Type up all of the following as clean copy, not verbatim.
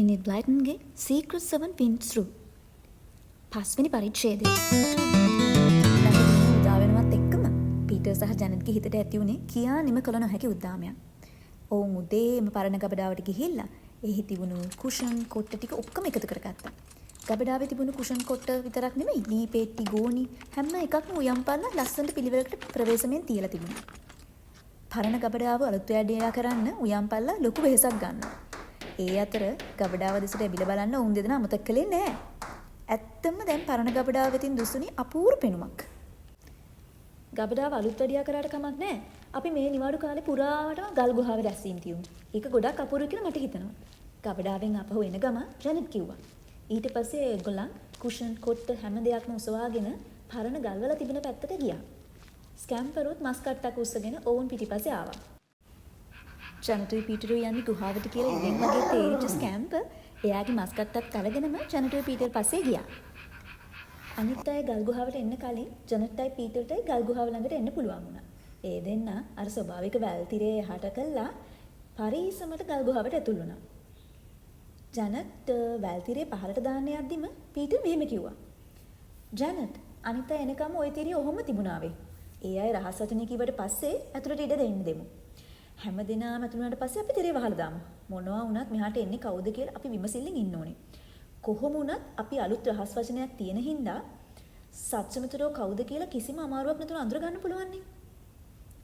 ඉනිත් බ්ලයිටන්ගේ secret 7 වින්ඩ්ස් through පස්වෙනි පරිච්ඡේදය. ළඟදී උදා වෙනවත් එක්කම පීටර් සහ ජැනට්ගේ හිතට ඇති වුණේ කියා නිම කළ නොහැකි උද්දාමයක්. ඔවුන් උදේම පරණ ගබඩාවට ගිහිල්ලා එහි තිබුණු කුෂන් කොට්ට ටික ඔක්කොම එකතු කරගත්තා. ගබඩාවේ තිබුණු කුෂන් කොට්ට විතරක් නෙමෙයි ලී පෙට්ටි ගෝණි හැම එකක්ම උයන් පල්ලා ලස්සනට පිළිවෙලකට ප්‍රවේශමෙන් තියලා තිබුණා. පරණ ගබඩාව අලුත් වැඩේලා කරන්න උයන් පල්ලා ලොකු වෙහෙසක් ගන්නවා. ඒ අතර ගබඩාව දෙසට ඇවිල්ලා බලන්න උන් දෙදෙනා අමතක කළේ නෑ. ඇත්තම දැන් පරණ ගබඩාව වෙතින් දුස්සුනි අපූර්ව පෙනුමක්. ගබඩාව අලුත් වැඩියා කරාට කමක් නෑ. අපි මේ නිවාඩු කාලේ පුරාටම ගල් ගුහාවේ රැස්වීම තියමු. ඒක ගොඩක් අපූර්ව කියලා මට හිතෙනවා. ගබඩාවෙන් අපහු එන ගම ජැනට් කිව්වා. ඊට පස්සේ ඒගොල්ලන් කුෂන් කොට්ට හැම දෙයක්ම උසවාගෙන පරණ ගල්වල තිබෙන පැත්තට ගියා. ස්කැම්පරුත් මස් කට්ටක් උස්සගෙන ඔවුන් පිටිපස්සේ ආවා. ජනටුයි පීටරුයි යන්නේ ගුහාවට කියලා ඉතින් වගේ තේරිච්ච ස්කැම්පර් එයාගේ මස් කට්ටක් අරගෙනම ජනටුයි පීටර් පස්සේ ගියා. අනිත් අය ගල් ගුහාවට එන්න කලින් ජනට්ටයි පීටර්ටයි ගල් ගුහාව ළඟට එන්න පුළුවන් වුණා. ඒ දෙන්න අර ස්වභාවික වැල් තිරේ යහට කළා පරිස්සමට ගල් ගුහාවට ඇතුල් වුණා. ජනට් වැල් තිරේ පහළට දාන්න යද්දිම පීටර් මෙහෙම කිව්වා. ජනට් අනිත් අය එනකම් ওই තිරේ ඔහොම තිබුණාවේ. ඒ අය රහස් වචනේ කිව්වට පස්සේ ඇතුළට ඉඩ දෙන්න දෙමු. හැමදෙනාම ඇතුළට පස්සේ අපි තිරේ වහලා දාමු. මොනවා වුණත් මෙහාට එන්නේ කවුද කියලා අපි විමසිල්ලෙන් ඉන්න ඕනේ. කොහොම වුණත් අපි අලුත් රහස් වචනයක් තියෙන හින්දා සත්‍යමිතුරෝ කවුද කියලා කිසිම අමාරුවක් නැතුව අඳුර ගන්න පුළුවන් නේ.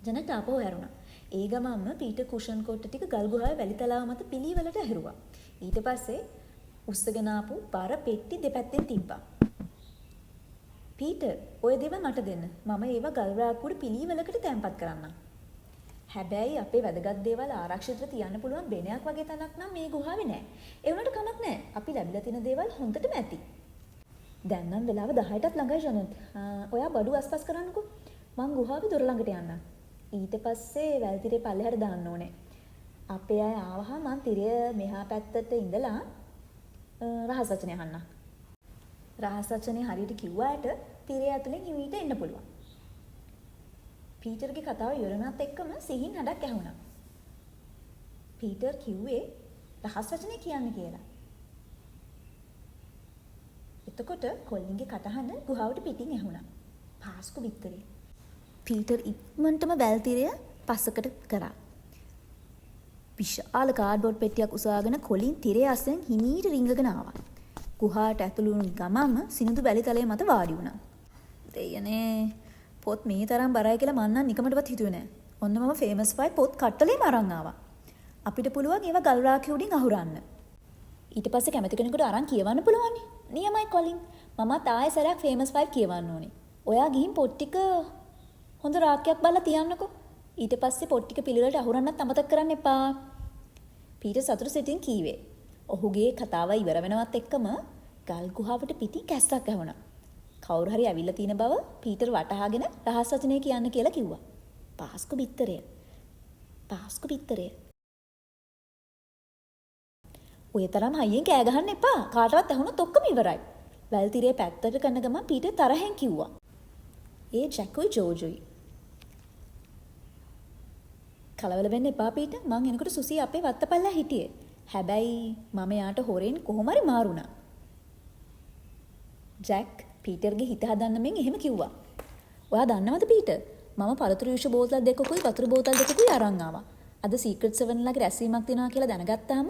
ජනට ආපහු හැරුණා. ඒ ගමම්ම පීටර් කුෂන් කොට්ට ටික ගල් ගුහාවේ වැලි තලාව මත පිළිවෙලට ඇහිරුවා. ඊට පස්සේ උස්සගෙන ආපු බර පෙට්ටි දෙපැත්තෙන් තිබ්බා. පීටර් ඔය දේවල් මට දෙන්න. මම ඒවා ගල් රාක්කුවට පිළිවෙලකට තැම්පත් කරන්නම්. හැබැයි අපේ වැදගත් දේවල් ආරක්ෂිතව තියන්න පුළුවන් බෙනයක් වගේ තැනක් නම් මේ ගුහාවේ නෑ. ඒ වුණාට කමක් නෑ. අපි ලැබිලා තියෙන දේවල් හොඳටම ඇති. දැන් නම් වෙලාව 10ටත් ළඟයි ජනත්. ඔයා බඩු අස්පස් කරන්නකෝ. මං ගුහාවේ දොර ළඟට යන්නම්. ඊට පස්සේ වැල් තිරේ පල්ලෙහාට දාන්න ඕනේ. අපේ අය ආවහම මං තිරය මෙහා පැත්තට ඉඳලා රහස් වචනේ අහන්නම්. රහස් වචනේ හරියට කිව්වාට තිරය ඇතුලෙන් හිමීට එන්න පුළුවන්. පීටර්ගේ කතාව ඉවරනත් එක්කම සිහින් හඬක් ඇහුණා. පීටර් කිව්වේ රහස් වචනේ කියන්න කියලා. එතකොට කොල්ලින්ගේ කටහඬ ගුහාවට පිටින් ඇහුණා. පාස්කු විතරේ. පීටර් ඉක්මනටම වැල් තිරය පස්සකට කරා. විශාල කාඩ්බෝඩ් පෙට්ටියක් උසාගෙන කොලින් තිරය අස්සෙන් හිමීට රිංගගෙන ආවා. ගුහාවට ඇතුළු වුණු ගමම සිනිඳු වැලි තලයේ මත වාඩි වුණා. දෙයනේ පොත් මේ තරම් බරයි කියලා මං නම් නිකමටවත් හිතුවේ නෑ. ඔන්න මම ෆේමස් 5 පොත් කට්ටලේම අරන් ආවා. අපිට පුළුවන් ඒවා ගල් රාක්කේ උඩින් අහුරන්න. ඊට පස්සේ කැමති කෙනෙකුට අරන් කියවන්න පුළුවන් නේ. නියමයි කොලින්. මමත් ආයෙ සැරයක් ෆේමස් 5 කියවන්න ඕනේ. ඔයා ගිහින් පොත් ටික හොඳ රාක්කයක් බලලා තියන්නකෝ. ඊට පස්සේ පොත් ටික පිළිවෙලට අහුරන්නත් අමතක කරන්න එපා. පීටර් සතුටු සිතින් කීවේ. ඔහුගේ කතාව ඉවර වෙනවත් එක්කම ගල් ගුහාවට පිටින් කැස්සක් ඇහුණා. කවුරු හරි ඇවිල්ලා තියෙන බව පීටර් වටහාගෙන රහස් වචනේ කියන්න කියලා කිව්වා. පාස්කු බිත්තරය. පාස්කු බිත්තරය. ඔය තරම් හයියෙන් කෑ ගහන්න එපා. කාටවත් ඇහුනොත් ඔක්කොම ඉවරයි. වැල් තිරේ පැත්තට කරන ගමන් පීටර් තරහෙන් කිව්වා. ඒ ජැකුයි ජෝජුයි. කලබල වෙන්න එපා පීටර්. මං එනකොට සුසී අපේ වත්තපල්ලා හිටියේ. හැබැයි මම යාට හොරෙන් කොහොම හරි මාරුණා. ජැක් පීටර්ගේ හිත හදන්න මෙන් එහෙම කිව්වා. ඔයා දන්නවද පීටර්? මම පළතුරු යුෂ බෝතල් දෙකකුයි වතුර බෝතල් දෙකකුයි අරන් ආවා. අද සීක්‍රට් 7 ලාගේ රැස්වීමක් තියෙනවා කියලා දැනගත්තාම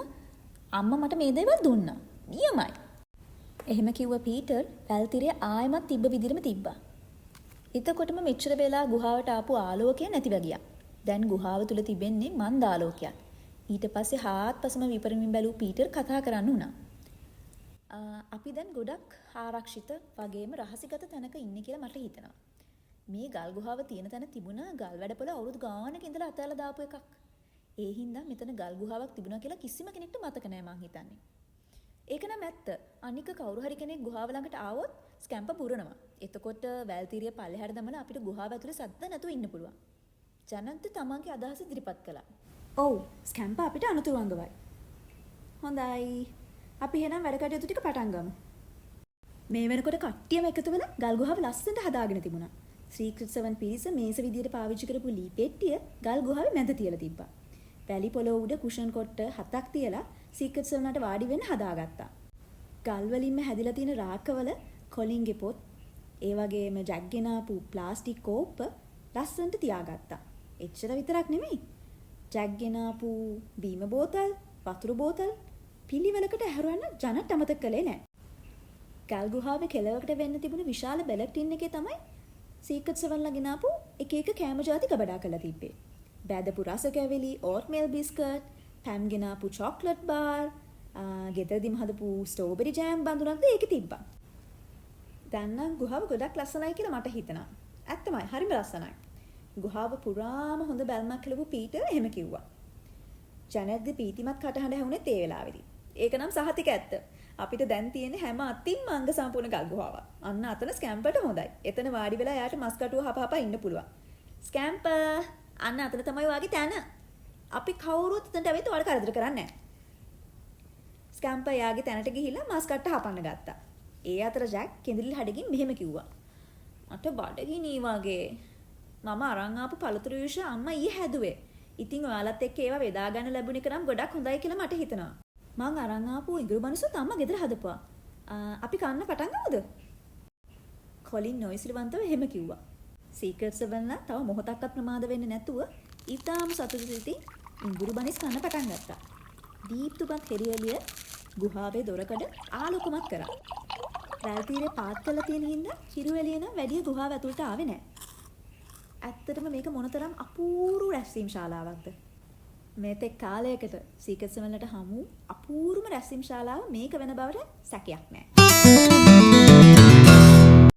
අම්මා මට මේ දේවල් දුන්නා. නියමයි. එහෙම කිව්ව පීටර් වැල් තිරේ ආයෙමත් තිබ්බ විදිහටම තිබ්බා. එතකොටම මෙච්චර වෙලා ගුහාවට ආපු ආලෝකය නැතිව ගියා. දැන් ගුහාව තුල තිබෙන්නේ මන්ද ආලෝකයක්. ඊට පස්සේ හාත්පසම විපරමින් බැලූ පීටර් කතා කරන්න උනා. අපි දැන් ගොඩක් ආරක්ෂිත වගේම රහසිගත තැනක ඉන්නේ කියලා මට හිතෙනවා. මේ ගල් ගුහාව තියෙන තැන තිබුණ ගල් වැඩපොළ අවුරුදු ගානක ඉඳලා අතහැරලා දාපු එකක්. ඒ හින්දා මෙතන ගල් ගුහාවක් තිබුණා කියලා කිසිම කෙනෙක්ට මතක නෑ මං හිතන්නේ. ඒක නම් ඇත්ත. අනික කවුරු හරි කෙනෙක් ගුහාව ළඟට ආවොත් ස්කැම්පර් පුරනවා. එතකොට වැල් තීරිය පල්ලෙහාට දමලා අපිට ගුහාව ඇතුලේ සද්ද නැතුව ඉන්න පුළුවන්. ජනන්ත තමන්ගේ අදහස ඉදිරිපත් කළා. ඔව් ස්කැම්පර් අපිට අනුතුරු අඟවයි. හොඳයි. අපි එහෙනම් වැඩ කටයුතු ටික පටන් ගමු. මේ වෙනකොට කට්ටියම එකතු වෙලා ගල් ගුහාව ලස්සනට හදාගෙන තිබුණා. සීක්‍රට් 7 පිරිස මේස විදියට පාවිච්චි කරපු ලී පෙට්ටිය ගල් ගුහාවේ මැද තියලා තිබ්බා. වැලි පොළොව උඩ කුෂන් කොට්ට 7ක් තියලා සීක්‍රට් සෙවන්ට වාඩි වෙන්න හදාගත්තා. ගල් වලින්ම හැදිලා තියෙන රාකවල කොලින්ගේ පොත්, ඒ වගේම ජැක් ගෙනාපු ප්ලාස්ටික් කෝප්ප ලස්සනට තියාගත්තා. එච්චර විතරක් නෙමෙයි. ජැක් ගෙනාපු බීම බෝතල්, වතුර බෝතල් පිළිවෙලකට ඇහරවන්න ජනට් අමතක කළේ නැහැ. ගල් ගුහාවේ කෙළවරකට වෙන්න තිබුණ විශාල බෙලක් ටින් එකේ තමයි සීක්‍රට් සෙවන්ලා ගෙනාපු එක එක කෑම ಜಾති ගබඩා කරලා තිබ්බේ. බෑදපු රස කැවිලි, ඕට්මේල් බිස්කට්, පැම් ගෙනාපු චොක්ලට් බාර්, ගෙදරදිම හදපු ස්ට්‍රෝබෙරි ජෑම් බඳුනක්ද ඒකේ තිබ්බා. දැන් නම් ගුහාව ගොඩක් ලස්සනයි කියලා මට හිතෙනවා. ඇත්තමයි, හරිම ලස්සනයි. ගුහාව පුරාම හොඳ බැල්මක් කළපු පීටර් එහෙම කිව්වා. ජනත්ගේ පීතිමත් කටහඬ ඇහුනේ ඒ වෙලාවේදී. ඒක නම් සහතික ඇත්ත. අපිට දැන් තියෙන හැම අතින්ම අංග සම්පූර්ණ ගල් ගුහාවක්. අන්න අතන ස්කැම්පර්ට හොඳයි. එතන වාඩි වෙලා එයාට මස් කටුව හප ඉන්න පුළුවන්. ස්කැම්පර්, අන්න අතන තමයි වාගේ තැන. අපි කවුරුත් එතනට ඇවිත් ඔයාලට කරදර කරන්නේ නැහැ. ස්කැම්පර් යාගේ තැනට ගිහිල්ලා මස් කට්ට හපන්න ගත්තා. ඒ අතර ජැක් කෙඳිරි හඩකින් මෙහෙම කිව්වා. මට බඩගිනි වගේ. මම අරන් ආපු පළතුරු යුෂ අම්මා ඊයේ හැදුවේ. ඉතින් ඔයාලත් එක්ක ඒවා වේදා ගන්න ලැබුණ එක නම් ගොඩක් හොඳයි කියලා මට හිතෙනවා. මං අරන් ආපු ඉඟුරු බනිසුත් අම්මා ගෙදර හදපුවා. අපි කන්න පටන් ගමුද? කොලින් නොයිසිලිවන්තව එහෙම කිව්වා. සීක්‍රට් සෙවන්ලා තව මොහොතක්වත් ප්‍රමාද වෙන්නේ නැතුව ඊටාම සතුටු සිතින් ඉඟුරු බනිස් කන්න පටන් ගත්තා. දීප්තිමත් හෙරියලිය ගුහාවේ දොරකඩ ආලෝකමත් කරා. රැල් තීරේ පාත් කරලා තියෙන හින්දා හිරු එළිය නම් වැඩි ගුහාව ඇතුළට ආවේ නැහැ. ඇත්තටම මේක මොනතරම් අපූර්ව රැස්වීම් ශාලාවක්ද? මේතෙක් කාලයකට සීක්‍රට් සෙවන්ලට හමු අපූර්වම රැස්වීම් ශාලාව මේක වෙන බවට සැකයක් නැහැ.